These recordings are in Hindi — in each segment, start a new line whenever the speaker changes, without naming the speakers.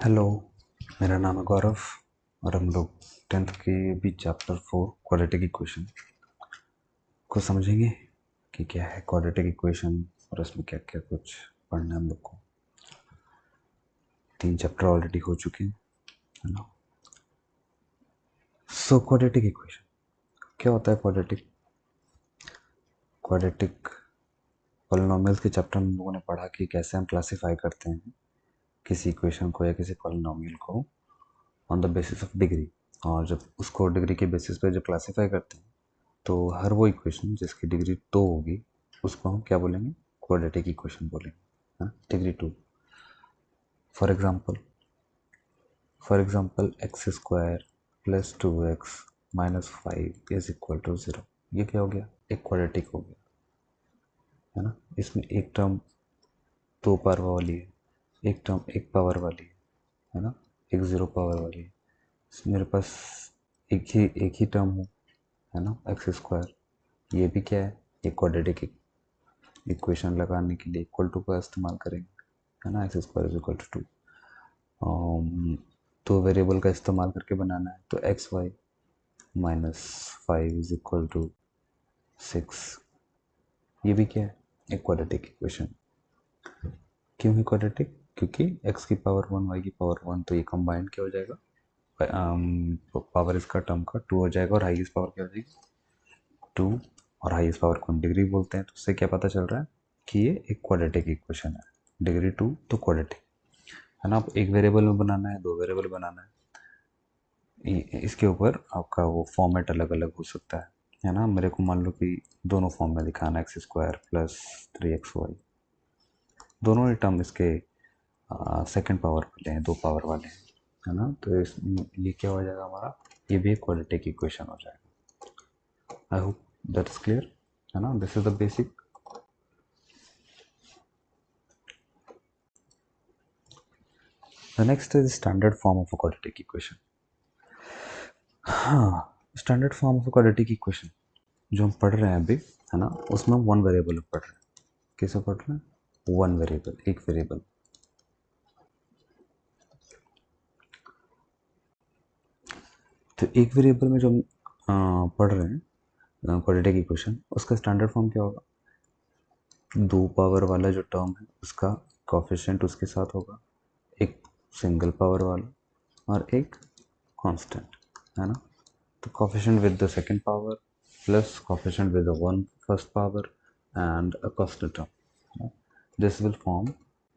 हेलो, मेरा नाम है गौरव और हम लोग 10th के भी चैप्टर 4 क्वाड्रेटिक इक्वेशन को समझेंगे कि क्या है क्वाड्रेटिक इक्वेशन और उसमें क्या क्या कुछ पढ़ना है हम लोग को। 3 चैप्टर ऑलरेडी हो चुके हैं, है ना। सो क्वाड्रेटिक इक्वेशन क्या होता है? क्वाड्रेटिक पॉलिनोमियल्स के चैप्टर में हम लोगों ने पढ़ा कि कैसे हम क्लासीफाई करते हैं किसी इक्वेशन को या किसी पॉलिनोमियल को on the basis of degree, और जब उसको डिग्री के बेसिस पे जब क्लासीफाई करते हैं तो हर वो इक्वेशन जिसकी डिग्री 2 होगी उसको हम क्या बोलेंगे? क्वाड्रेटिक इक्वेशन बोलेंगे, degree 2। For example X square plus 2x minus 5 is equal to 0। ये क्या हो गया? एक क्वाड्रेटिक हो गया, है ना। इसमें एक टर्म 2 पावर वाली है, एक टर्म 1 पावर वाली है ना, एक 0 पावर वाली है। मेरे पास एक ही टर्म हो, है ना, एक्स स्क्वायर। ये भी क्या है? एक क्वाड्रेटिक इक्वेशन लगाने के लिए इक्वल टू का इस्तेमाल करेंगे, है ना। X square is equal to 2। तो वेरिएबल का इस्तेमाल करके बनाना है तो X Y minus 5 is equal to 6। ये भी क्या है? एक क्वाड्रेटिक इक्वेशन। क्यों है क्वाड्रेटिक? क्योंकि x की पावर 1 y की पावर 1, तो ये कंबाइन क्या हो जाएगा? पावर इसका टर्म का 2 हो जाएगा और हाईएस्ट पावर क्या हो जाएगी? 2। और हाईएस्ट पावर को डिग्री बोलते हैं, तो उससे क्या पता चल रहा है कि ये एक क्वाड्रेटिक इक्वेशन है। डिग्री 2 तो क्वाड्रेटिक, है ना। आप एक वेरिएबल में बनाना है, 2 वेरिएबल बनाना है, इसके ऊपर आपका वो फॉर्मेट अलग अलग हो सकता है ना। मेरे को मान लो कि दोनों फॉर्म में दिखाना है, एक्स स्क्वायर प्लस 3xy। दोनों ही टर्म इसके सेकंड पावर वाले हैं, 2 पावर वाले हैं, है ना। तो ये क्या हो जाएगा हमारा? ये भी एक क्वाड्रेटिक इक्वेशन हो जाएगा। आई होप दैट इज क्लियर, है ना। This is the basic. The next is standard form of a quadratic equation. हाँ, standard form of quadratic equation जो हम पढ़ रहे हैं अभी, है ना, उसमें हम वन वेरिएबल पढ़ रहे हैं। कैसे पढ़ रहे हैं? वन वेरिएबल, एक वेरिएबल। तो एक वेरिएबल में जो हम पढ़ रहे हैं क्वाड्रेटिक इक्वेशन, उसका स्टैंडर्ड फॉर्म क्या होगा? 2 पावर वाला जो टर्म है उसका कोफिशिएंट उसके साथ होगा, एक सिंगल पावर वाला और एक कांस्टेंट, है ना। तो coefficient with the second power plus coefficient with the one first power and a constant term. This will form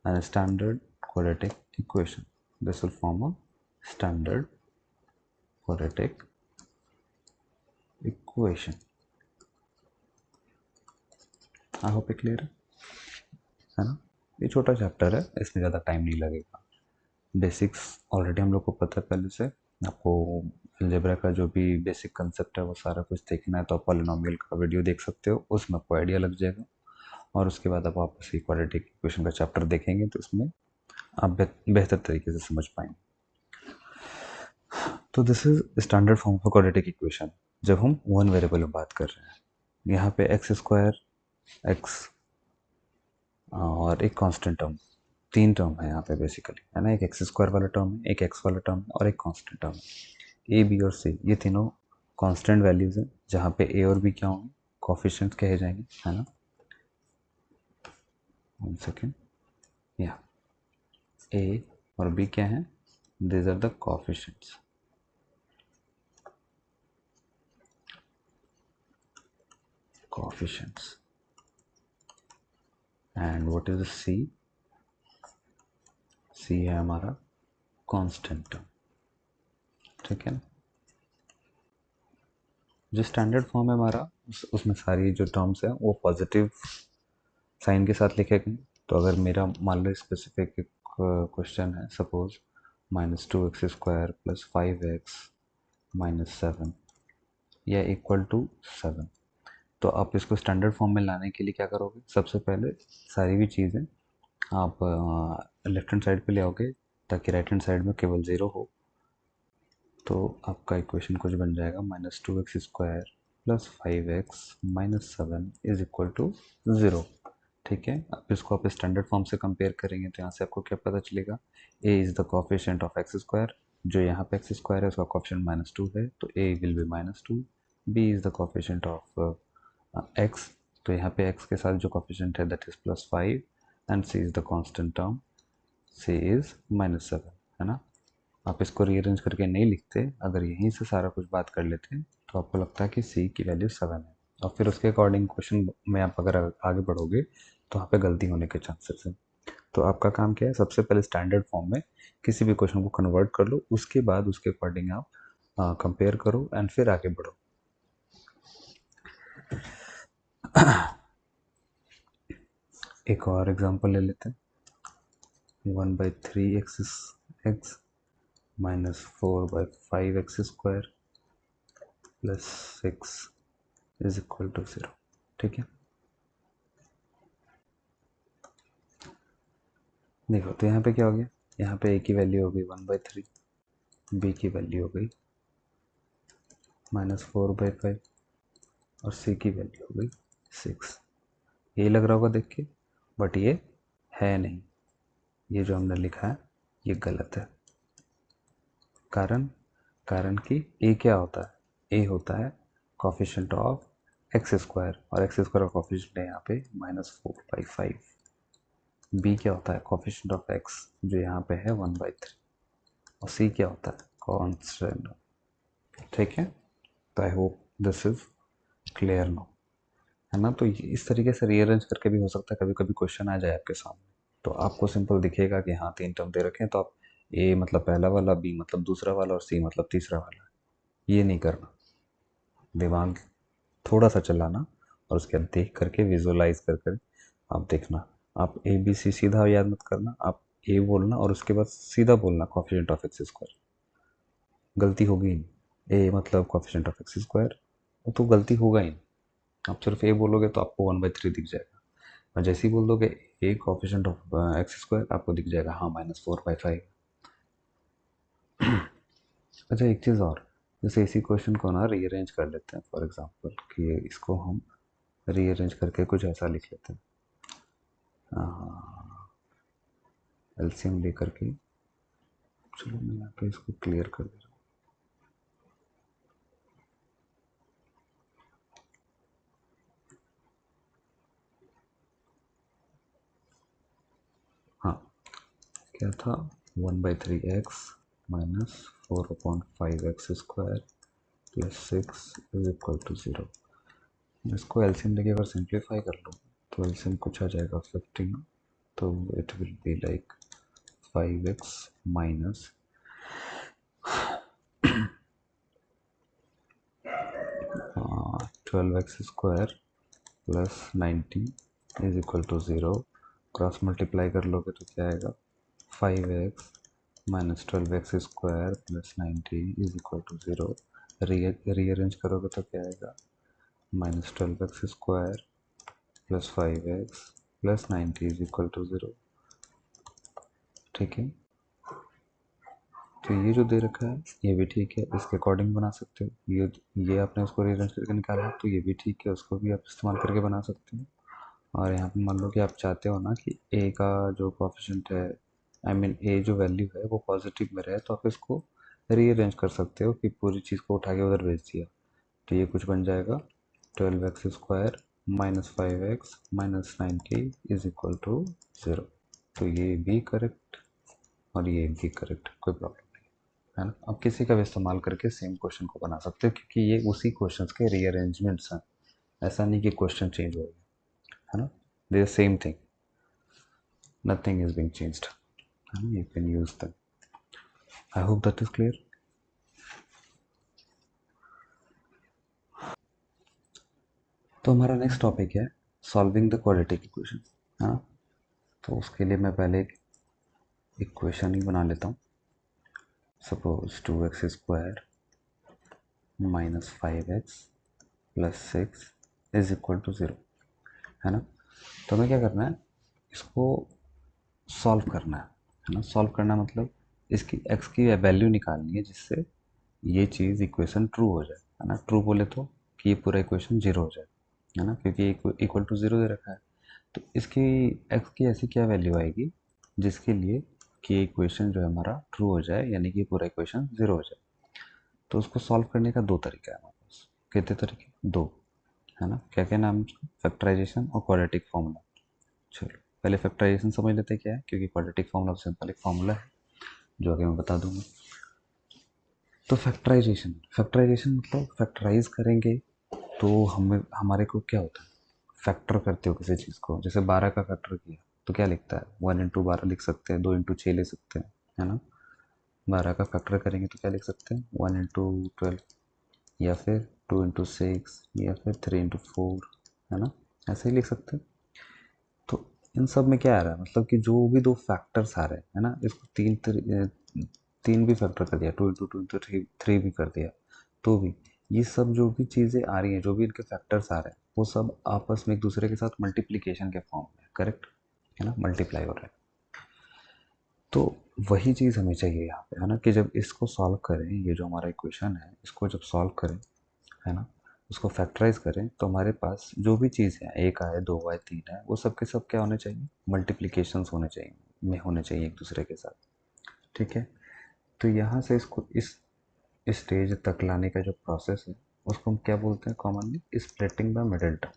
a standard quadratic equation. This will form a standard quadratic equation. I hope it clear है ना। ये छोटा चैप्टर है, इसमें ज़्यादा टाइम नहीं लगेगा। बेसिक्स ऑलरेडी हम लोग को पता है पहले से। आपको अलजेब्रा का जो भी बेसिक कंसेप्ट है वो सारा कुछ देखना है तो आप पॉलिनोमियल का वीडियो देख सकते हो, उसमें आपको आइडिया लग जाएगा। और उसके बाद आप वापस ही क्वाड्रेटिक इक्वेशन का चैप्टर देखेंगे तो उसमें आप बेहतर तरीके से समझ पाएंगे। तो this is standard form of quadratic equation जब हम वन वेरिएबल में बात कर रहे हैं। यहाँ पे एक्स स्क्वायर, एक्स और एक कांस्टेंट टर्म, 3 टर्म है यहाँ पे बेसिकली, है ना। एक एक्स स्क्वायर वाला टर्म है, एक एक्स वाला टर्म है और एक कांस्टेंट टर्म है। ए, बी और सी ये तीनों कांस्टेंट वैल्यूज हैं, जहाँ पे ए और बी क्या होंगे? कोफिशिएंट्स कहे जाएंगे, है ना। 1 सेकेंड, या ए और बी क्या है? These are the coefficients. And what is C? C है हमारा कांस्टेंट टर्म, ठीक है ना। जो स्टैंडर्ड फॉर्म है हमारा उसमें सारी जो टर्म्स है वो पॉजिटिव साइन के साथ लिखे गए। तो अगर मेरा मान लो स्पेसिफिक क्वेश्चन है, suppose -2x² plus 5x minus 7 या इक्वल टू 7, तो आप इसको स्टैंडर्ड फॉर्म में लाने के लिए क्या करोगे? सबसे पहले सारी भी चीज़ें आप लेफ्ट हैंड साइड पे ले आओगे ताकि राइट हैंड साइड में केवल 0 हो। तो आपका इक्वेशन कुछ बन जाएगा -2x² plus 5x minus 7 is equal to 0, ठीक है। अब इसको आप स्टैंडर्ड फॉर्म से कंपेयर करेंगे तो यहाँ से आपको क्या पता चलेगा, a is the coefficient of X square, जो यहाँ पे एक्स स्क्वायर है उसका कोफिशिएंट -2 है तो a will be -2, b is the coefficient of x, तो यहाँ पे x के साथ जो कोफिशिएंट है that is +5, and c is the constant term, c is -7, है ना। आप इसको रीअरेंज करके नहीं लिखते, अगर यहीं से सारा कुछ बात कर लेते तो आपको लगता है कि c की वैल्यू 7 है, और फिर उसके अकॉर्डिंग क्वेश्चन में आप अगर आगे बढ़ोगे तो वहाँ पे गलती होने के चांसेस हैं। तो आपका काम क्या है, सबसे पहले स्टैंडर्ड फॉर्म में किसी भी क्वेश्चन को कन्वर्ट कर लो, उसके बाद उसके अकॉर्डिंग आप कंपेयर करो एंड फिर आगे बढ़ो। एक और एग्जांपल ले लेते हैं, 1/3 एक्स -4/5 x² + 6 = 0, ठीक है। देखो तो यहाँ पे क्या हो गया, यहाँ पे a की वैल्यू हो गई 1/3, b की वैल्यू हो गई -4/5 और c की वैल्यू हो गई 6। ये लग रहा होगा देख के, बट ये है नहीं, ये जो हमने लिखा है ये गलत है। कारण कि a क्या होता है, a होता है कोफिशिएंट ऑफ x², और x² का कोफिशिएंट है यहाँ पे -4/5। b क्या होता है, कोफिशिएंट ऑफ x, जो यहाँ पे है 1/3, और c क्या होता है, कांस्टेंट, ठीक है। तो I hope this is clear no, है ना। तो इस तरीके से रीअरेंज करके भी हो सकता है, कभी कभी क्वेश्चन आ जाए आपके सामने तो आपको सिंपल दिखेगा कि हाँ 3 टर्म दे रखे हैं, तो आप ए मतलब पहला वाला, बी मतलब दूसरा वाला और सी मतलब तीसरा वाला, ये नहीं करना। दिमाग थोड़ा सा चलाना और उसके बाद देख करके विजुअलाइज कर कर आप देखना। आप ए बी सी सीधा याद मत करना, आप ए बोलना और उसके बाद सीधा बोलना कोफिशिएंट ऑफ x², गलती होगी ही नहीं। ए मतलब कोफिशिएंट ऑफ x², वो तो गलती होगा ही नहीं। आप सिर्फ ए बोलोगे तो आपको 1/3 दिख जाएगा, और जैसे ही बोल दोगे ए कोफिशिएंट ऑफ x², आपको दिख जाएगा हाँ -4/5। अच्छा एक चीज़ और, जैसे इसी क्वेश्चन को ना रीअरेंज कर लेते हैं, फॉर एग्जांपल कि इसको हम रीअरेंज करके कुछ ऐसा लिख लेते हैं, एलसीएम लेकर के, चलो मैं यहाँ पे इसको क्लियर कर दे रहा हूँ। हाँ क्या था, 1/3 x -4/5 x² + 6 = 0। इसको एलसीएम लेके अगर सिंप्लीफाई कर लो तो एलसीएम कुछ आ जाएगा 15, तो it will be like 5x minus 12x² + 90 = 0। Cross multiply कर लोगे तो क्या आएगा, 5x - 12x² + 90 = 0। रीअरेंज करोगे तो क्या आएगा, -12x² + 5x + 90 = 0, ठीक है। तो ये जो दे रखा है ये भी ठीक है, इसके अकॉर्डिंग बना सकते हो। ये आपने उसको रीअरेंज करके निकाला है तो ये भी ठीक है, उसको भी आप इस्तेमाल करके बना सकते हो। और यहाँ पे मान लो कि आप चाहते हो ना कि ए का जो कोफिशिएंट है, आई मीन ए जो वैल्यू है वो पॉजिटिव में रहे, तो आप इसको रीअरेंज कर सकते हो कि पूरी चीज़ को उठा के उधर भेज दिया, तो ये कुछ बन जाएगा 12x² - 5x - 90 = 0। तो ये भी करेक्ट और ये भी करेक्ट, कोई प्रॉब्लम नहीं है ना। आप किसी का भी इस्तेमाल करके सेम क्वेश्चन को बना सकते हो, क्योंकि ये उसी क्वेश्चन के रीअरेंजमेंट्स हैं, ऐसा नहीं कि क्वेश्चन चेंज हो गया, है ना। They same thing, nothing is being changed, है ना। You can use them. I hope that is clear. तो हमारा नेक्स्ट टॉपिक है सॉल्विंग द क्वाड्रेटिक इक्वेशन, है ना। तो उसके लिए मैं पहले एक इक्वेशन ही बना लेता हूँ। सपोज 2x² - 5x + 6 = 0, है ना। तो हमें क्या करना है, इसको सॉल्व करना है ना। सॉल्व करना मतलब इसकी x की वैल्यू निकालनी है जिससे ये चीज़ इक्वेशन ट्रू हो जाए, है ना। ट्रू बोले तो कि ये पूरा इक्वेशन जीरो हो जाए, है ना, क्योंकि इक्वल टू जीरो दे रखा है। तो इसकी x की ऐसी क्या वैल्यू आएगी जिसके लिए कि इक्वेशन जो है हमारा ट्रू हो जाए, यानी कि पूरा इक्वेशन 0 हो जाए। तो उसको सॉल्व करने का दो तरीका है हमारे पास। कितने तरीके? दो, है ना। क्या क्या नाम? फैक्टराइजेशन और क्वाड्रेटिक फॉर्मूला। चलो पहले फैक्टराइजेशन समझ लेते हैं क्या है, क्योंकि क्वाड्रेटिक फॉर्मूला सिंपल एक फॉर्मूला है जो आगे मैं बता दूंगा। तो फैक्टराइजेशन, फैक्टराइजेशन मतलब फैक्टराइज करेंगे तो हमें हमारे को क्या होता है, फैक्टर करते हो किसी चीज़ को। जैसे 12 का फैक्टर किया तो क्या लिखता है, 1 इंटू 12 लिख सकते हैं, 2 इंटू 6 ले सकते हैं, है ना। 12 का फैक्टर करेंगे तो क्या लिख सकते हैं, 1 इंटू 12, या फिर 2 इंटू 6, या फिर 3 इंटू 4, है ना। ऐसे ही लिख सकते हैं। तो इन सब में क्या आ रहा है, मतलब कि जो भी दो फैक्टर्स आ रहे हैं, है ना, इसको तीन भी फैक्टर कर दिया, 2 इंटू 2 इंटू 3 भी कर दिया, तो भी ये सब जो भी चीज़ें आ रही हैं, जो भी इनके फैक्टर्स आ रहे हैं, वो सब आपस में एक दूसरे के साथ मल्टीप्लिकेशन के फॉर्म में, करेक्ट है ना, मल्टीप्लाई हो रहा है। तो वही चीज़ हमें चाहिए यहाँ पे, है ना, कि जब इसको सॉल्व करें, ये जो हमारा इक्वेशन है इसको जब सॉल्व करें, है ना, उसको फैक्टराइज करें, तो हमारे पास जो भी चीज़ है, 1 है, 2 है, 3 है, वो सब के सब क्या होने चाहिए, मल्टीप्लिकेशंस होने चाहिए, में होने चाहिए एक दूसरे के साथ। ठीक है। तो यहाँ से इसको इस स्टेज तक लाने का जो प्रोसेस है उसको हम क्या बोलते हैं commonly, splitting the middle term.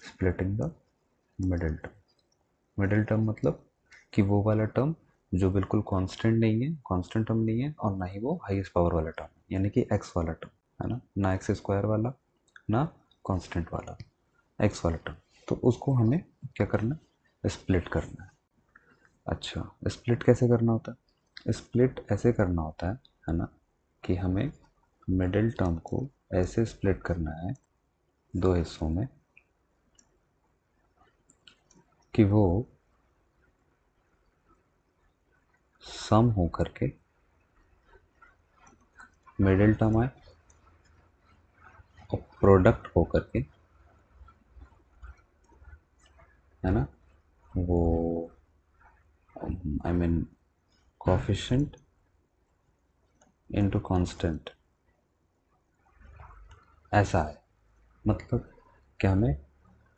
Splitting the middle term. Middle term मतलब कि वो वाला टर्म जो बिल्कुल कांस्टेंट नहीं है, कांस्टेंट टर्म नहीं है, और ना ही वो हाईएस्ट पावर वाला टर्म, यानी कि एक्स वाला टर्म, है ना, ना एक्स स्क्वायर वाला, ना कांस्टेंट वाला, एक्स वाला टर्म। तो उसको हमें क्या करना है, स्प्लिट करना है। अच्छा, स्प्लिट कैसे करना होता है? स्प्लिट ऐसे करना होता है ना, कि हमें मिडिल टर्म को ऐसे स्प्लिट करना है दो हिस्सों में कि वो सम हो करके मिडिल टर्म आए, और प्रोडक्ट हो करके, है ना, वो I mean coefficient into constant ऐसा है। मतलब क्या, हमें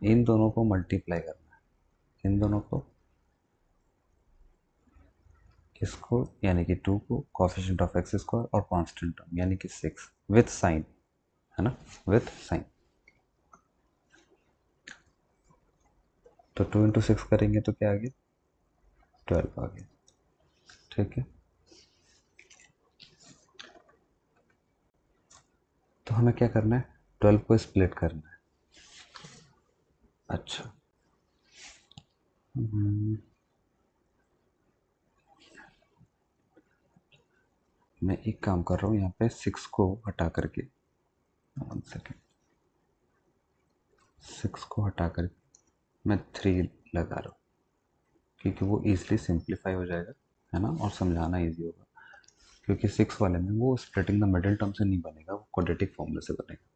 इन दोनों को मल्टीप्लाई करना है, इन दोनों को, इसको यानी कि 2 को, कोफिशिएंट ऑफ एक्स स्क्वायर, और कांस्टेंट टर्म यानी कि 6 विथ साइन, है ना, विथ साइन। तो 2 इंटू 6 करेंगे तो क्या आ गया, 12 आ गया। ठीक है। तो हमें क्या करना है, 12 को स्प्लिट करना है। अच्छा, मैं एक काम कर रहा हूँ यहाँ पे, 6 को हटा करके, 1 सेकेंड, 6 को हटा करके मैं 3 लगा रहा हूँ, क्योंकि वो ईजिली सिंप्लीफाई हो जाएगा, है ना, और समझाना ईजी होगा। क्योंकि 6 वाले में वो स्प्लिटिंग द मिडिल टर्म से नहीं बनेगा, वो क्वाड्रेटिक फॉर्मूले से बनेगा।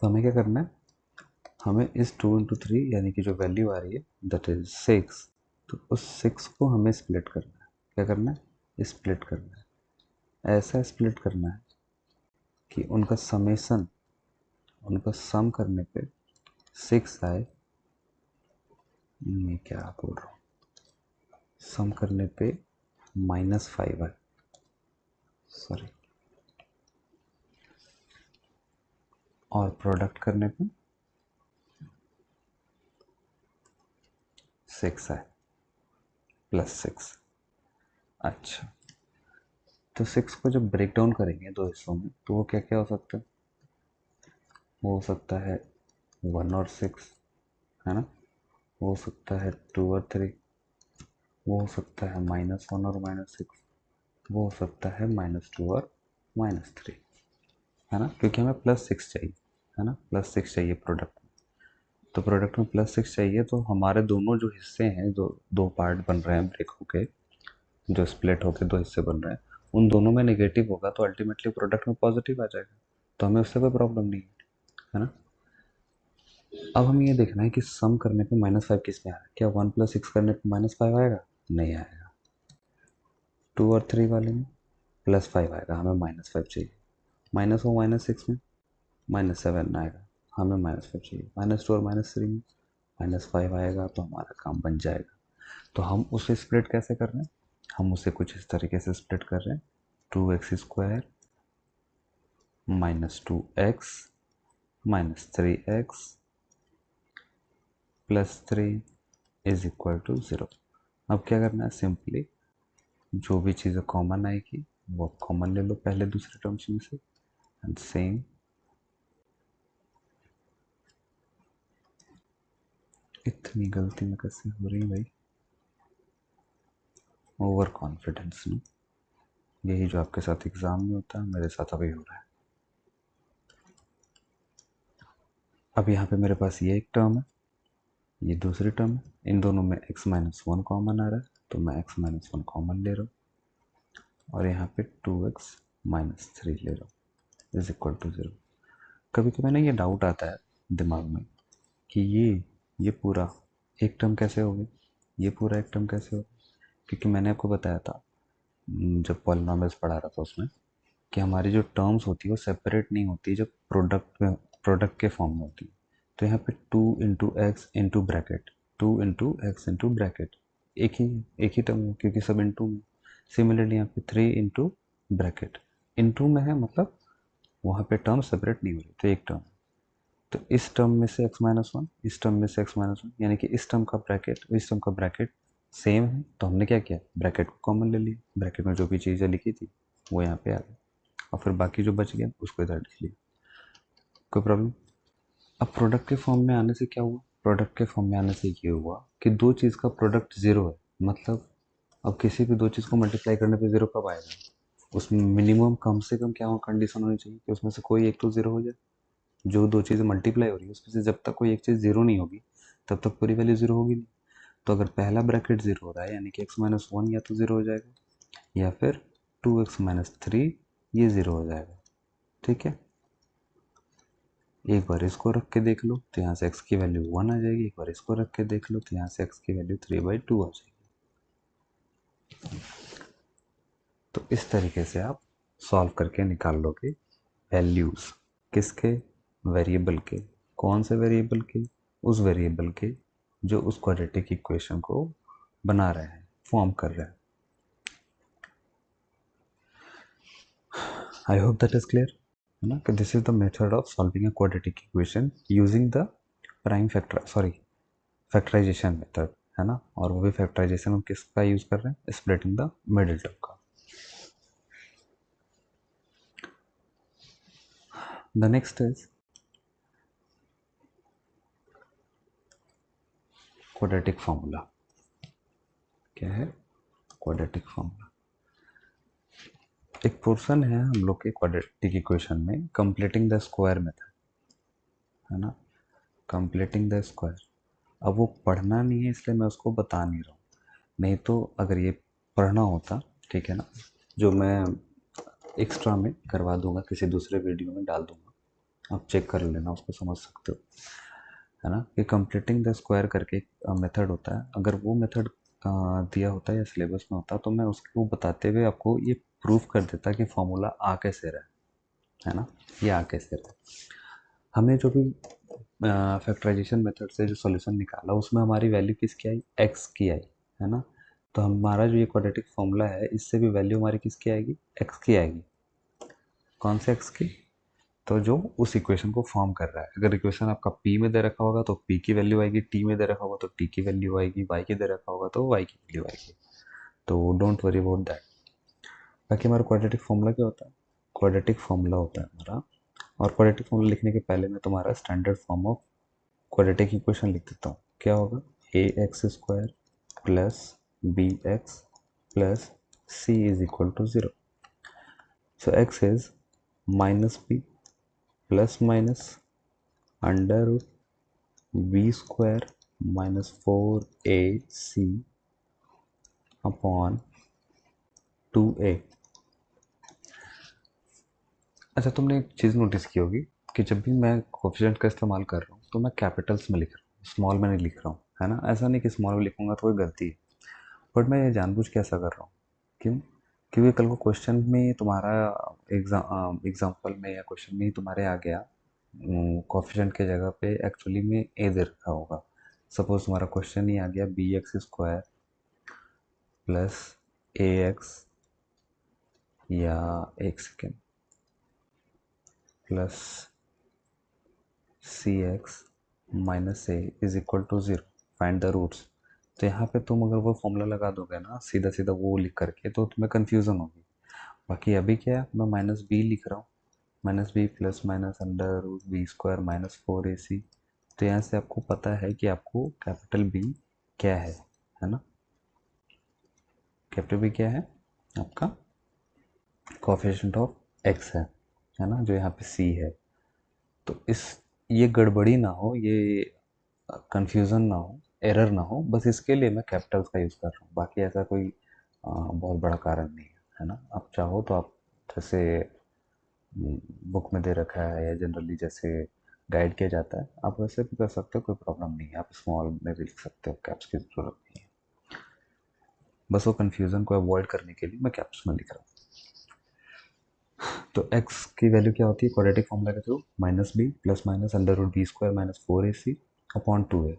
तो हमें क्या करना है, हमें इस 2 इंटू 3 यानी कि जो वैल्यू आ रही है दैट इज 6, तो उस 6 को हमें स्प्लिट करना है। क्या करना है, स्प्लिट करना है। ऐसा स्प्लिट करना है कि उनका समेसन, उनका सम करने पे 6 आए। मैं क्या बोल रहा हूँ, सम करने पे -5 आए, सॉरी, और प्रोडक्ट करने पे 6 आए, +6। अच्छा, तो 6 को जब ब्रेक डाउन करेंगे दो हिस्सों में, तो वो क्या क्या हो सकता है, वो हो सकता है 1 और 6, है ना, वो हो सकता है 2 और 3, वो हो सकता है -1 और -6, वो हो सकता है -2 और -3, है ना, क्योंकि हमें +6 चाहिए, है ना, +6 चाहिए प्रोडक्ट में। तो प्रोडक्ट में +6 चाहिए, तो हमारे दोनों जो हिस्से हैं, जो दो पार्ट बन रहे हैं ब्रेक होके, जो स्प्लिट होके दो हिस्से बन रहे हैं, उन दोनों में नेगेटिव होगा तो अल्टीमेटली प्रोडक्ट में पॉजिटिव आ जाएगा। तो हमें उससे कोई प्रॉब्लम नहीं है ना। अब हमें ये देखना है कि सम करने पे -5 किस में आ रहा है। क्या 1 + 6 करने पे -5 आएगा? नहीं आएगा। 2 और 3 वाले में +5 आएगा, हमें -5 चाहिए। माइनस हो -6 में -7 आएगा, हमें -5 चाहिए। -2 और -3 में -5 आएगा, तो हमारा काम बन जाएगा। तो हम उसे स्प्लिट कैसे कर रहे हैं? हम उसे कुछ इस तरीके से स्प्लिट कर रहे हैं, 2x² -2x -3x +3 is equal to 0। अब क्या करना है? सिंपली जो भी चीज़ें कॉमन आएगी वो कॉमन ले लो पहले दूसरे टर्म्स में से, एंड सेम इतनी गलती में कैसे हो रही है भाई? ओवर कॉन्फिडेंस में, यही जो आपके साथ एग्जाम में होता है मेरे साथ अभी हो रहा है। अब यहाँ पे मेरे पास ये एक टर्म है, ये दूसरी टर्म है, इन दोनों में x-1 कॉमन आ रहा है, तो मैं x-1 कॉमन ले रहा हूँ, और यहाँ पे 2x-3 ले रहा हूँ इज इक्वल टू 0। कभी कभी ना ये डाउट आता है दिमाग में कि ये पूरा एक टर्म कैसे हो गई, ये पूरा एक टर्म कैसे हो, क्योंकि मैंने आपको बताया था जब पॉलिनॉमियल्स पढ़ा रहा था उसमें कि हमारी जो टर्म्स होती है वो सेपरेट नहीं होती जब प्रोडक्ट के फॉर्म में होती है। तो यहाँ पे 2 × x टू इंटू ब्रैकेट एक ही टर्म है क्योंकि सब इंटू में। सिमिलरली यहाँ पे 3 × इंटू में है, मतलब वहाँ पे टर्म सेपरेट नहीं हो रही, तो एक टर्म। तो इस टर्म में से x-1, इस टर्म में से x-1, यानी कि इस टर्म का ब्रैकेट और इस टर्म का ब्रैकेट सेम है, तो हमने क्या किया? ब्रैकेट को कॉमन ले लिया, ब्रैकेट में जो भी चीज़ें लिखी थी वो यहाँ पे आ गई, और फिर बाकी जो बच गया उसको इधर लिख लिया। कोई प्रॉब्लम? अब प्रोडक्ट के फॉर्म में आने से क्या हुआ? प्रोडक्ट के फॉर्म में आने से ये हुआ कि दो चीज़ का प्रोडक्ट 0 है, मतलब अब किसी भी दो चीज़ को मल्टीप्लाई करने पे 0 कब आएगा? उसमें मिनिमम कम से कम क्या हो कंडीशन होनी चाहिए कि उसमें से कोई एक तो 0 हो जाए। जो दो चीज़ें मल्टीप्लाई हो रही है उसमें से जब तक कोई एक चीज़ 0 नहीं होगी तब तक पूरी वैल्यू 0 होगी नहीं। तो अगर पहला ब्रैकेट 0 हो रहा है यानी कि x-1 या तो 0 हो जाएगा, या फिर 2x-3 ये 0 हो जाएगा। ठीक है, एक बार इसको रख के देख लो तो यहाँ से x की वैल्यू 1 आ जाएगी, एक बार इसको रख के देख लो तो यहाँ से x की वैल्यू 3/2 आ जाएगी। तो इस तरीके से आप सॉल्व करके निकाल लोगे वैल्यूज किसके? वेरिएबल के। कौन से वेरिएबल के? उस वेरिएबल के जो उस क्वाड्रेटिक इक्वेशन को बना रहे हैं, फॉर्म कर रहे हैं। I hope that is clear, है ना? कि this is the method of solving a quadratic equation using the factorisation method, है ना? और वो भी फैक्टराइजेशन हम किसका यूज कर रहे हैं? स्प्लिटिंग द मिडिल टर्म का। The next is quadratic formula. क्या है? क्वाड्रेटिक फॉर्मूला एक पोर्शन है हम लोग के क्वाड्रेटिक इक्वेशन में, कंप्लीटिंग द स्क्वायर मेथड, है ना? Completing the square. अब वो पढ़ना नहीं है इसलिए मैं उसको बता नहीं रहा हूँ, नहीं तो अगर ये पढ़ना होता, ठीक है ना, जो मैं एक्स्ट्रा में करवा दूंगा किसी दूसरे वीडियो में डाल दूंगा, आप चेक कर लेना, उसको समझ सकते हो, है ना? कि कंप्लीटिंग द स्क्वायर करके एक मेथड होता है, अगर वो मेथड दिया होता है या सिलेबस में होता तो मैं उसको बताते हुए आपको ये प्रूफ कर देता कि फॉर्मूला आ कैसे रहा है ना? ये आ कैसे रहा। हमने जो भी फैक्टराइजेशन मेथड से जो सॉल्यूशन निकाला उसमें हमारी वैल्यू किसकी आई? एक्स की आई, है ना? तो हमारा जो ये क्वाड्रेटिक फॉर्मूला है इससे भी वैल्यू हमारी किसकी आएगी? एक्स की आएगी। कौन से एक्स की? तो जो उस इक्वेशन को फॉर्म कर रहा है। अगर इक्वेशन आपका p में दे रखा होगा तो p की वैल्यू आएगी, t में दे रखा होगा तो t की वैल्यू आएगी, y की दे रखा होगा तो y की वैल्यू आएगी। तो डोंट वरी अबाउट दैट। बाकी हमारा क्वाड्रेटिक फॉर्मूला क्या होता है? क्वाड्रेटिक फॉर्मूला होता है हमारा, और क्वाड्रेटिक फॉर्मूला लिखने के पहले मैं तुम्हारा standard form of quadratic equation लिख देता हूँ। क्या होगा? ax² plus bx plus c is equal to 0। So x is -b plus minus under root b² -4ac upon 2a। अच्छा, तुमने एक चीज़ नोटिस की होगी कि जब भी मैं कोफिशिएंट का इस्तेमाल कर रहा हूँ तो मैं कैपिटल्स में लिख रहा हूँ, स्मॉल में नहीं लिख रहा हूँ, है ना? ऐसा नहीं कि स्मॉल में लिखूंगा तो कोई गलती है, बट मैं ये जानबूझ के ऐसा कर रहा हूँ। क्यों? क्योंकि कल को क्वेश्चन में तुम्हारा एग्जाम्पल में या क्वेश्चन में ही तुम्हारे आ गया कोफिशिएंट के जगह पे एक्चुअली में ए दे रखा होगा। सपोज तुम्हारा क्वेश्चन ही आ गया B X square plus A X, या एक second, plus C X minus A is equal to zero, find the roots. तो यहाँ पे तुम अगर वो फॉर्मूला लगा दोगे ना सीधा सीधा वो लिख करके, तो तुम्हें कन्फ्यूज़न होगी। बाकी अभी क्या है, मैं माइनस बी लिख रहा हूँ, minus B plus minus under root B square minus 4ac। तो यहाँ से आपको पता है कि आपको कैपिटल बी क्या है ना। कैपिटल बी क्या है आपका, कोएफिशिएंट ऑफ एक्स है ना, जो यहाँ पे सी है। तो इस ये गड़बड़ी ना हो, ये कंफ्यूजन ना हो, एरर ना हो, बस इसके लिए मैं कैपिटल्स का यूज़ कर रहा हूँ। बाकी ऐसा कोई बहुत बड़ा कारण नहीं है ना। आप चाहो तो आप जैसे बुक में दे रखा है या जनरली जैसे गाइड किया जाता है, आप वैसे भी कर सकते हो, कोई प्रॉब्लम नहीं है। आप स्मॉल में भी लिख सकते हो, कैप्स की ज़रूरत नहीं है। बस वो कन्फ्यूज़न को अवॉइड करने के लिए मैं कैप्स में लिख रहा हूँ। तो x की वैल्यू क्या होती है क्वाड्रेटिक फॉर्मूला के through, minus B plus minus under root B square minus 4ac upon 2a,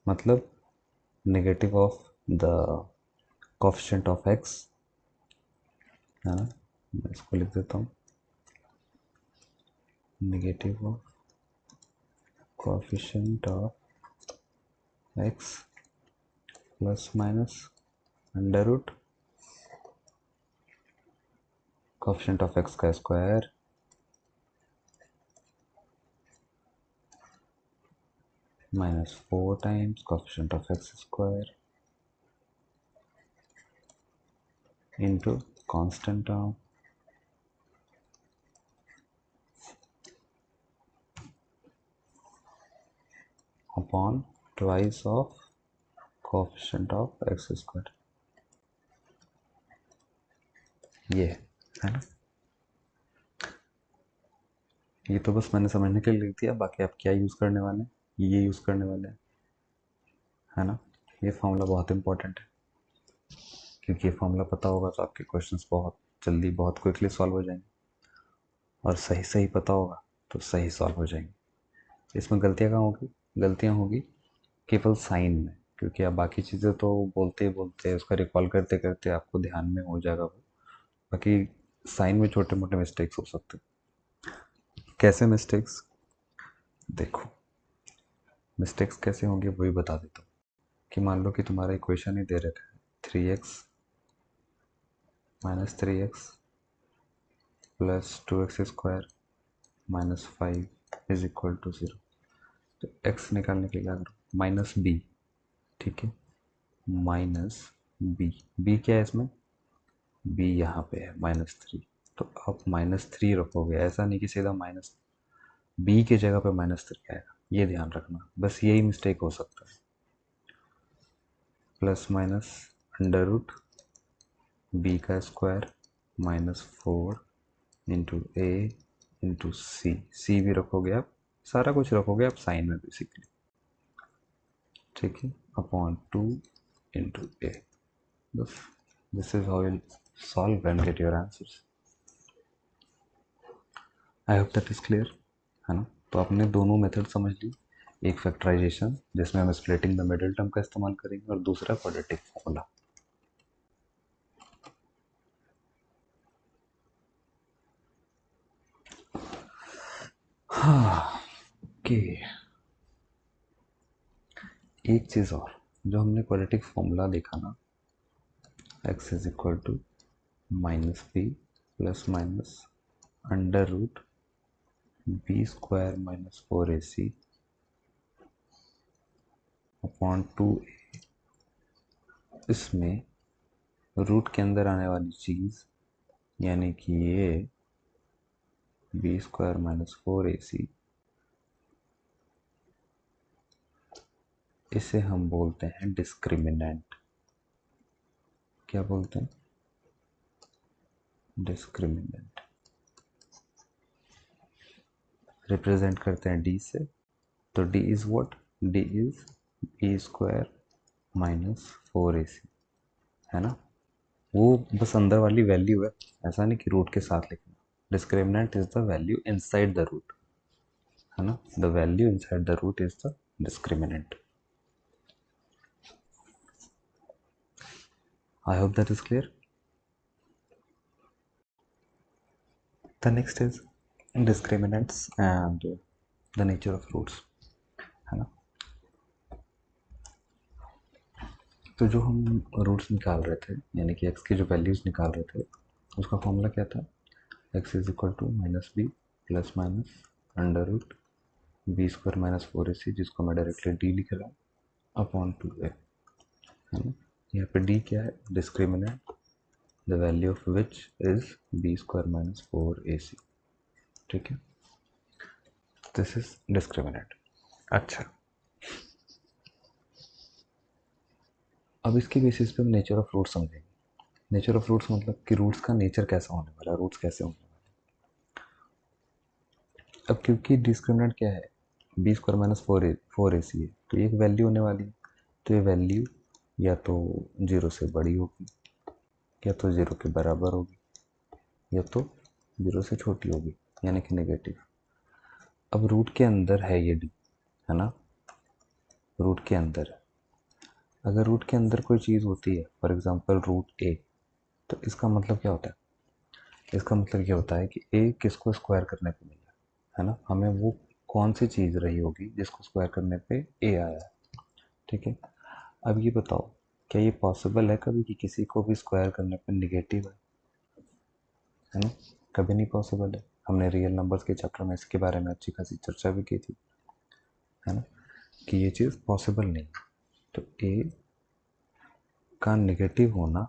मतलब negative of the coefficient of x, है ना। मैं इसको लिख देता हूँ, negative of coefficient of x plus minus under root coefficient of x का square minus 4 times coefficient of x square into constant term upon twice of coefficient of x square। ये है ना, ये तो बस मैंने समझने के लिए लिख दिया। बाकी आप क्या यूज़ करने वाले हैं, ये यूज़ करने वाले हैं, है ना। ये फॉर्मूला बहुत इंपॉर्टेंट है, क्योंकि ये फॉर्मूला पता होगा तो आपके क्वेश्चंस बहुत जल्दी बहुत क्विकली सॉल्व हो जाएंगे, और सही सही पता होगा तो सही सॉल्व हो जाएंगे। इसमें गलतियाँ कहाँ होगी, गलतियाँ होगी केवल साइन में, क्योंकि आप बाकी चीज़ें तो बोलते ही बोलते उसका रिकॉल करते करते आपको ध्यान में हो जाएगा वो। बाकी साइन में छोटे मोटे मिस्टेक्स हो सकते हैं। कैसे मिस्टेक्स, देखो मिस्टेक्स कैसे होंगे वही बता देता हूँ। कि मान लो कि तुम्हारा इक्वेशन ही दे रखा है 3x minus 3x plus 2x square minus 5 is equal to 0। तो x निकालने के लिए क्या करो, माइनस बी, ठीक है, माइनस बी। बी क्या है इसमें, बी यहाँ पे है -3। तो आप -3 रखोगे, ऐसा नहीं कि सीधा माइनस बी की जगह पे -3 आएगा, ये ध्यान रखना, बस यही मिस्टेक हो सकता है। Plus minus under root B का square -4 into A into C, C भी रखोगे आप, सारा कुछ रखोगे आप साइन में बेसिकली, ठीक है, अपॉन 2 इंटू ए। बस this is how you solve and get your answers. I hope that is clear, है ना। तो आपने दोनों मेथड समझ ली, एक फैक्टराइजेशन जिसमें हम स्प्लिटिंग द मिडिल टर्म का इस्तेमाल करेंगे, और दूसरा क्वाड्रेटिक फॉर्मूला। हाँ ओके, एक चीज़ और, जो हमने क्वाड्रेटिक फॉर्मूला देखा ना, x is equal to minus B plus minus under root B square minus 4ac upon 2a। इसमें रूट के अंदर आने वाली चीज़ यानी कि ये बी स्क्वायर माइनस 4ac, इसे हम बोलते हैं डिस्क्रिमिनेंट। क्या बोलते हैं, डिस्क्रिमिनेंट। रिप्रेजेंट करते हैं डी से, तो D is what, D is B square minus 4ac, है ना। वो बस अंदर वाली वैल्यू है, ऐसा नहीं कि रूट के साथ लिखना। Discriminant is the value inside the root, है ना, the value inside the root is the discriminant. I hope that is clear. The next is discriminants and the nature of roots, है ना। तो जो हम रूट्स निकाल रहे थे, यानी कि x की जो वैल्यूज निकाल रहे थे, उसका फॉर्मूला क्या था? x is equal to minus B plus minus under root B square minus 4ac, जिसको मैं डायरेक्टली डी लिख रहा हूँ, अपॉन 2a, है ना। यहाँ पे डी क्या है? Discriminant, the value of which is B square minus 4ac, ठीक है। This is discriminant. अच्छा, अब इसके बेसिस पे हम नेचर ऑफ रूट समझेंगे। नेचर ऑफ रूट्स मतलब कि रूट्स का नेचर कैसा होने वाला है, रूट्स कैसे होने वाले हैं। अब क्योंकि डिस्क्रिमिनेंट क्या है, बी स्क्वायर माइनस 4ac है, तो एक वैल्यू होने वाली है, तो ये वैल्यू या तो 0 से बड़ी होगी, या तो 0 के बराबर होगी, या तो 0 से छोटी होगी, यानी कि नेगेटिव। अब रूट के अंदर है ये डी, है ना, रूट के अंदर है। अगर रूट के अंदर कोई चीज़ होती है, फॉर एग्जांपल रूट ए, तो इसका मतलब क्या होता है? इसका मतलब ये होता है कि ए किसको स्क्वायर करने पे मिला, है ना, हमें वो कौन सी चीज़ रही होगी जिसको स्क्वायर करने पे ए आया है, ठीक है। अब ये बताओ, क्या ये पॉसिबल है कभी कि किसी को भी स्क्वायर करने पे निगेटिव है ना? कभी नहीं पॉसिबल है। हमने रियल नंबर्स के चैप्टर में इसके बारे में अच्छी खासी चर्चा भी की थी, है ना, कि ये चीज़ पॉसिबल नहीं है। तो ए का निगेटिव होना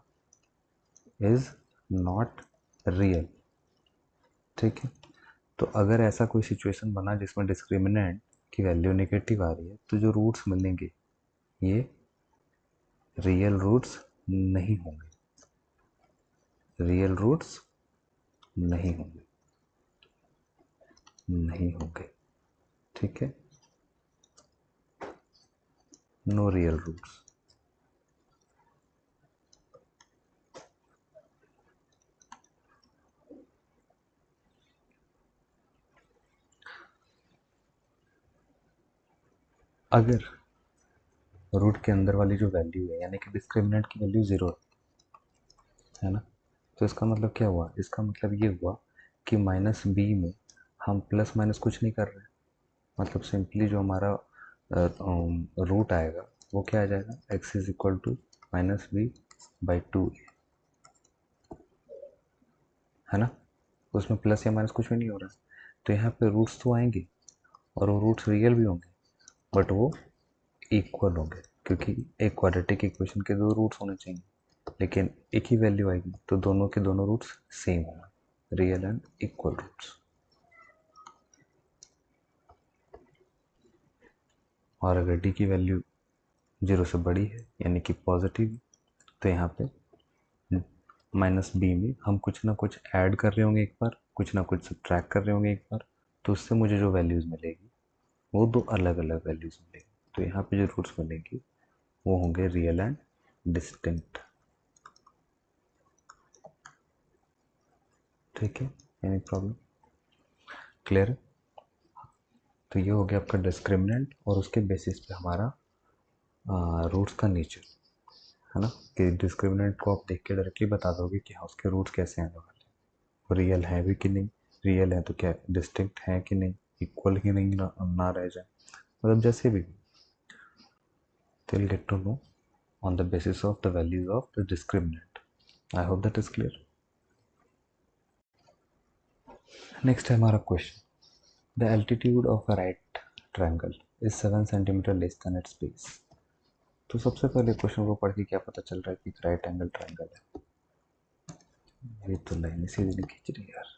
इज नॉट रियल, ठीक है। तो अगर ऐसा कोई सिचुएशन बना जिसमें डिस्क्रिमिनेंट की वैल्यू नेगेटिव आ रही है, तो जो रूट्स मिलेंगे ये रियल रूट्स नहीं होंगे, रियल रूट्स नहीं होंगे, नहीं होंगे, ठीक है, नो रियल रूट्स। अगर रूट के अंदर वाली जो वैल्यू है, यानी कि डिस्क्रिमिनेंट की वैल्यू 0 है ना, तो इसका मतलब क्या हुआ? इसका मतलब ये हुआ कि माइनस बी में हम प्लस माइनस कुछ नहीं कर रहे, मतलब सिंपली जो हमारा रूट आएगा वो क्या आ जाएगा? X is equal to minus B by 2, है ना, उसमें प्लस या माइनस कुछ भी नहीं हो रहा। तो यहाँ पे रूट्स तो आएंगे और वो रूट्स रियल भी होंगे, बट वो इक्वल होंगे, क्योंकि एक क्वाड्रेटिक इक्वेशन के दो रूट्स होने चाहिए, लेकिन एक ही वैल्यू आएगी तो दोनों के दोनों रूट्स सेम होंगे, रियल एंड इक्वल रूट्स। और अगर डी की वैल्यू 0 से बड़ी है, यानी कि पॉजिटिव, तो यहाँ पे माइनस बी में हम कुछ ना कुछ ऐड कर रहे होंगे एक बार, कुछ ना कुछ सब्ट्रैक्ट कर रहे होंगे एक बार, तो उससे मुझे जो वैल्यूज़ मिलेगी वो दो अलग अलग वैल्यूज़ मिलेगी। तो यहाँ पे जो रूट्स मिलेंगी वो होंगे रियल एंड डिस्टिंक्ट, ठीक है, एनी प्रॉब्लम? क्लियर है? तो ये हो गया आपका डिस्क्रिमिनेंट और उसके बेसिस पे हमारा रूट्स का नेचर, है ना, कि डिस्क्रिमिनेंट को आप देख के डायरेक्टली बता दोगे कि हाँ उसके रूट्स कैसे आने वाले हैं, वो रियल है भी कि नहीं, रियल है तो क्या डिस्टिंक्ट है कि नहीं, इक्वल ही नहीं ना रह जाए, मतलब जैसे भी they'll get to know on the basis of the values of the discriminant. I hope that is clear. Next है हमारा question, the altitude of a right triangle is 7 centimeter less than its base. तो सबसे पहले क्वेश्चन को पढ़ के क्या पता चल रहा है कि एक राइट एंगल ट्रायंगल है? ये तो लाइन सीधी नहीं खींच रही यार।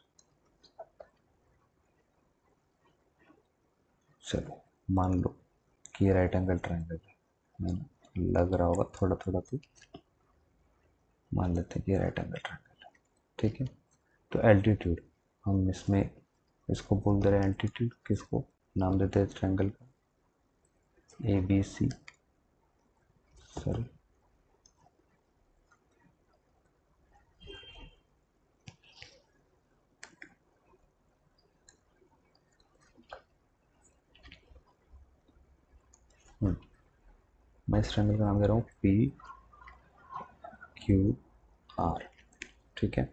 चलो मान लो कि ये राइट एंगल ट्रायंगल है, लग रहा होगा थोड़ा थोड़ा, तो मान लेते हैं कि ये राइट एंगल ट्रायंगल है, ठीक है। तो एल्टीट्यूड हम इसमें इसको बोल दे रहे हैं एल्टीट्यूड, किसको नाम देते हैं ट्रायंगल का? ए बी सी, सॉरी मैं इस ट्रायंगल का नाम दे रहा हूँ पी क्यू आर। ठीक है,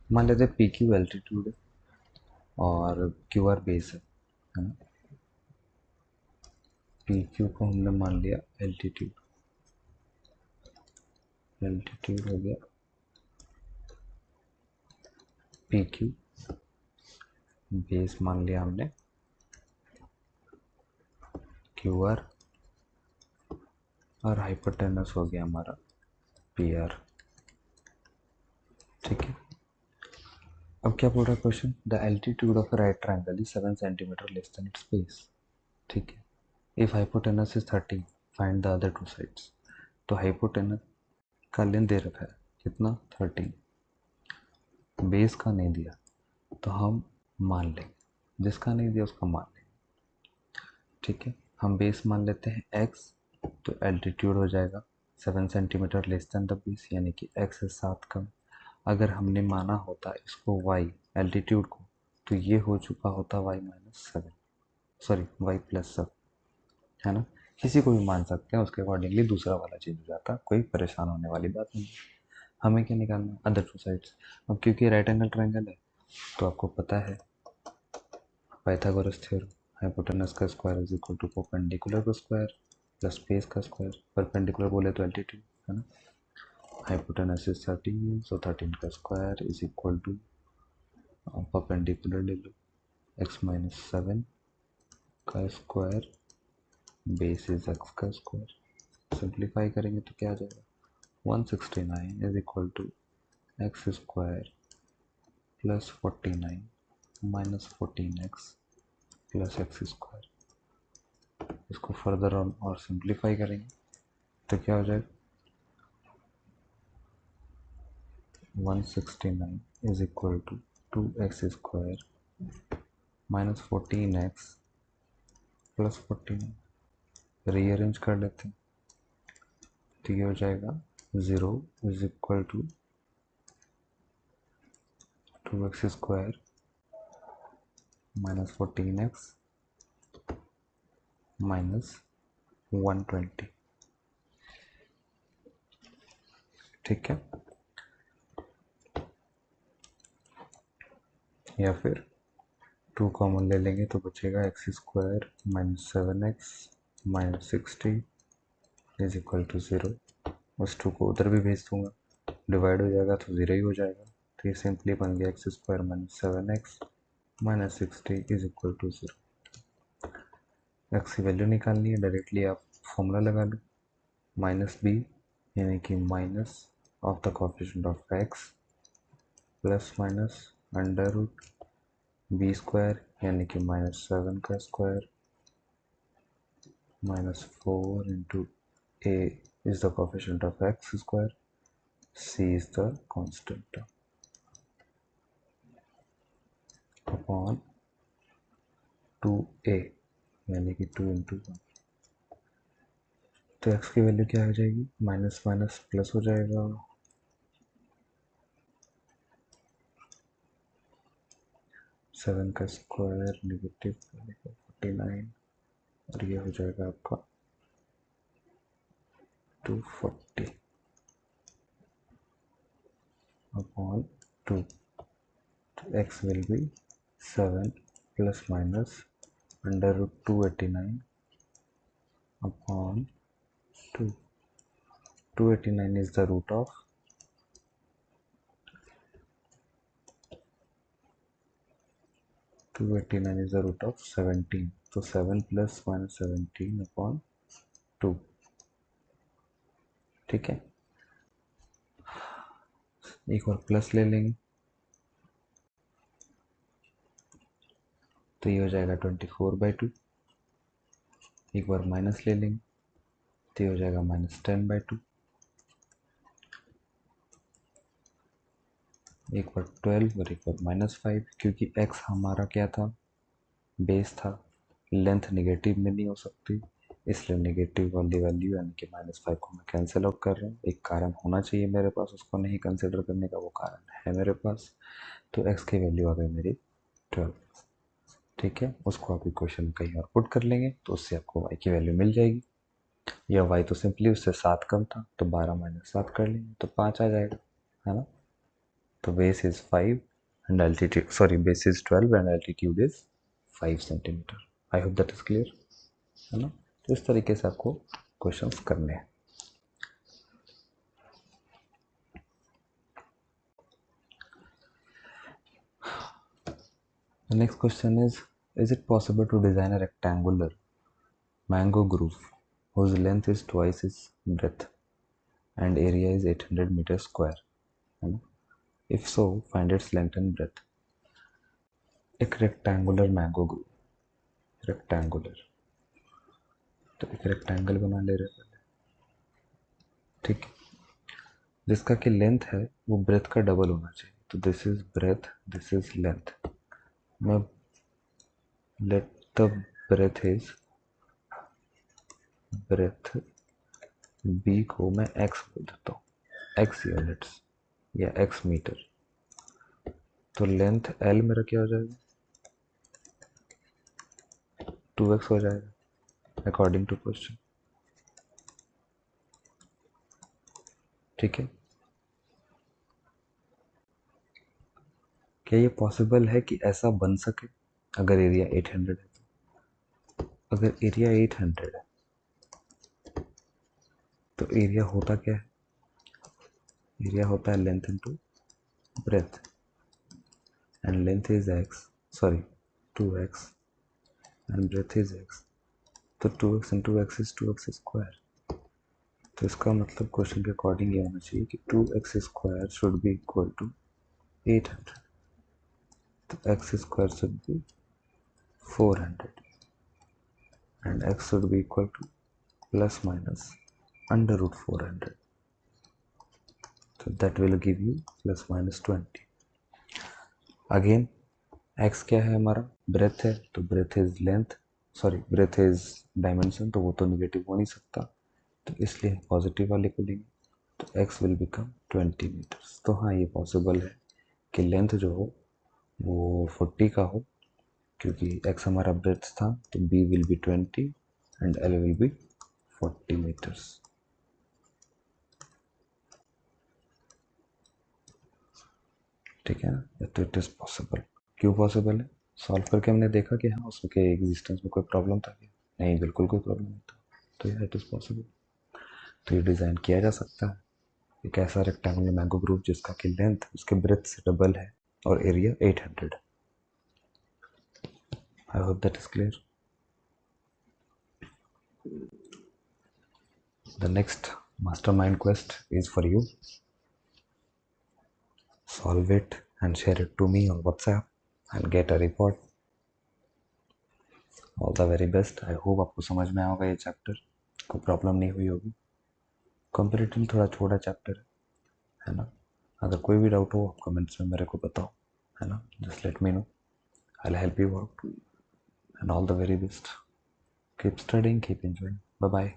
मान लेते हैं पी क्यू एल्टीट्यूड है और क्यू आर बेस है ना। पी क्यू को हमने मान लिया एल्टीट्यूड, एल्टीट्यूड हो गया पी क्यू, बेस मान लिया हमने क्यू आर, और हाइपोटेनस हो गया हमारा पी आर। ठीक है, अब क्या बोल रहा है question, the altitude of right triangle is 7 centimetre less than it's base. ठीक है, if hypotenuse is 30 find the other two sides. तो हाइपोटेनस का लेंथ दे रखा है कितना 13, बेस का नहीं दिया तो हम मान लेंगे, जिसका नहीं दिया उसका मान लेंगे। ठीक है, हम बेस मान लेते हैं x, तो एल्टीट्यूड हो जाएगा 7 centimetre less than the base, यानी कि x से 7 कम। अगर हमने माना होता इसको y एल्टीट्यूड को, तो ये हो चुका होता y minus 7, sorry y plus 7, है ना। किसी को भी मान सकते हैं, उसके अकॉर्डिंगली दूसरा वाला चेंज हो जाता, कोई परेशान होने वाली बात नहीं है। हमें क्या निकालना, अदर टू साइड्स। अब क्योंकि राइट एंगल ट्रायंगल है तो आपको पता है पाइथागोरस थ्योरम, हाइपोटेनस का square is equal to perpendicular का स्क्वायर प्लस बेस का स्क्वायर। परपेंडिकुलर बोले तो एल्टीट्यूड, है ना। हाइपोटेनस इज 13, सो 13 का square is equal to perpendicular ले लो x माइनस 7 का स्क्वायर, बेस इज x का स्क्वायर। सिंप्लीफाई करेंगे तो क्या आ जाएगा, 169 is equal to X square plus 49 minus 14x plus X square. इसको फर्दर और सिंप्लीफाई करेंगे तो क्या हो जाएगा, 169 is equal to 2x square minus 14x plus 49। Rearrange कर लेते हैं तो ये हो जाएगा 0 is equal to 2x square minus 14x minus 120। ठीक है, या फिर 2 कॉमन ले लेंगे तो बचेगा X square minus 7x minus 60 is equal to 0। उस 2 को उधर भी भेज दूंगा, डिवाइड हो जाएगा तो 0 ही हो जाएगा। तो ये सिंपली बन गया X square minus 7x minus 60 is equal to 0। X की वैल्यू निकालनी है, डायरेक्टली आप फॉर्मूला लगा लो, माइनस बी यानी कि minus of the coefficient of X plus minus under root B square यानी कि माइनस 7 का square minus 4 into A is the coefficient of X square, C is the constant upon 2a यानी कि 2 इंटू 1। तो x की वैल्यू क्या हो जाएगी, माइनस माइनस प्लस हो जाएगा, 7 का स्क्वायर नेगेटिव 49 और ये हो जाएगा आपका 240 अपॉन 2। तो x will be 7 plus minus under root 289 upon 2। 289 is the root of 289 is the root of 17, तो 7 प्लस माइनस 17 अपॉन 2। ठीक है, एक और प्लस ले लेंगे तो ये हो जाएगा 24/2। एक बार माइनस ले लेंगे तो ये हो जाएगा माइनस 10/2। एक बार 12 और एक बार माइनस 5, क्योंकि x हमारा क्या था, बेस था, लेंथ नेगेटिव में नहीं हो सकती, इसलिए नेगेटिव वाली वैल्यू यानी कि -5 को मैं कैंसिल आउट कर रहा हूँ। एक कारण होना चाहिए मेरे पास, उसको नहीं कंसिडर करने का, वो कारण है मेरे पास। तो x की वैल्यू आ गई मेरी 12। ठीक है, उसको आप इक्वेशन में कहीं और पुट कर लेंगे तो उससे आपको y की वैल्यू मिल जाएगी। या y तो सिंपली उससे 7 कम था, तो 12 माइनस 7 कर लेंगे तो 5 आ जाएगा, है ना। तो base is 5 and altitude, sorry, base is 12 and altitude is 5 centimetre. I hope that is clear, है ना। तो इस तरीके से आपको क्वेश्चंस करने हैं। The next question is it possible to design a rectangular mango groove whose length is twice its breadth and area is 800 meters square? If so, find its length and breadth. एक रेक्टेंगुलर मैंगो ग्रूव, रेक्टेंगुलर, तो एक रेक्टेंगल बना ले रहे हैं, ठीक, जिसका कि लेंथ है वो ब्रेथ का डबल होना चाहिए। तो this is breadth, this is length. मैं let the breadth is, breadth B को मैं एक्स बोल देता हूँ, एक्स यूनिट्स या एक्स मीटर। तो लेंथ एल मेरा क्या हो जाएगा, 2x हो जाएगा अकॉर्डिंग टू क्वेश्चन, ठीक है। क्या ये पॉसिबल है कि ऐसा बन सके अगर एरिया 800 है? अगर एरिया 800 है तो एरिया होता क्या है, एरिया होता है length into breadth, and length is x, sorry 2x, and breadth is x, तो 2x into x is 2x square. तो इसका मतलब क्वेश्चन के अकॉर्डिंग ये होना चाहिए कि 2x square should be equal to 800, तो x स्क्वायर should be 400 and x should be equal to plus minus under root 400, so that will give you plus minus 20. Again x क्या है हमारा, ब्रेथ है, तो breadth is length, sorry breadth is dimension, तो वो तो निगेटिव हो नहीं सकता, तो इसलिए पॉजिटिव वाले को लेंगे, तो x विल बिकम 20 मीटर्स। तो हाँ, ये पॉसिबल है कि लेंथ जो हो वो 40 का हो, क्योंकि x हमारा ब्रेथ था, तो b will be 20 and l will be 40 metres. ठीक है ना, तो इट इज पॉसिबल। क्यों पॉसिबल है, सॉल्व करके हमने देखा कि हाँ उसके एग्जिस्टेंस में कोई प्रॉब्लम था क्या, नहीं, बिल्कुल कोई प्रॉब्लम नहीं था, तो यह इट इज पॉसिबल। तो ये डिज़ाइन किया जा सकता है, एक ऐसा रेक्टेंगुलर मैंगो ग्रुप जिसका कि लेंथ उसके ब्रेथ से डबल है और area 800। I hope that is clear. The next mastermind quest is for you. Solve it and share it to me on WhatsApp and get a report. All the very best. I hope आपको समझ में आएगा ये चैप्टर, कोई प्रॉब्लम नहीं हुई होगी। कंपेरेटिवली थोड़ा छोटा चैप्टर है ना। अगर कोई भी डाउट हो आप कमेंट्स में मेरे को बताओ, है ना, just let me know, I will help you out and all the very best. Keep studying, keep enjoying, bye bye.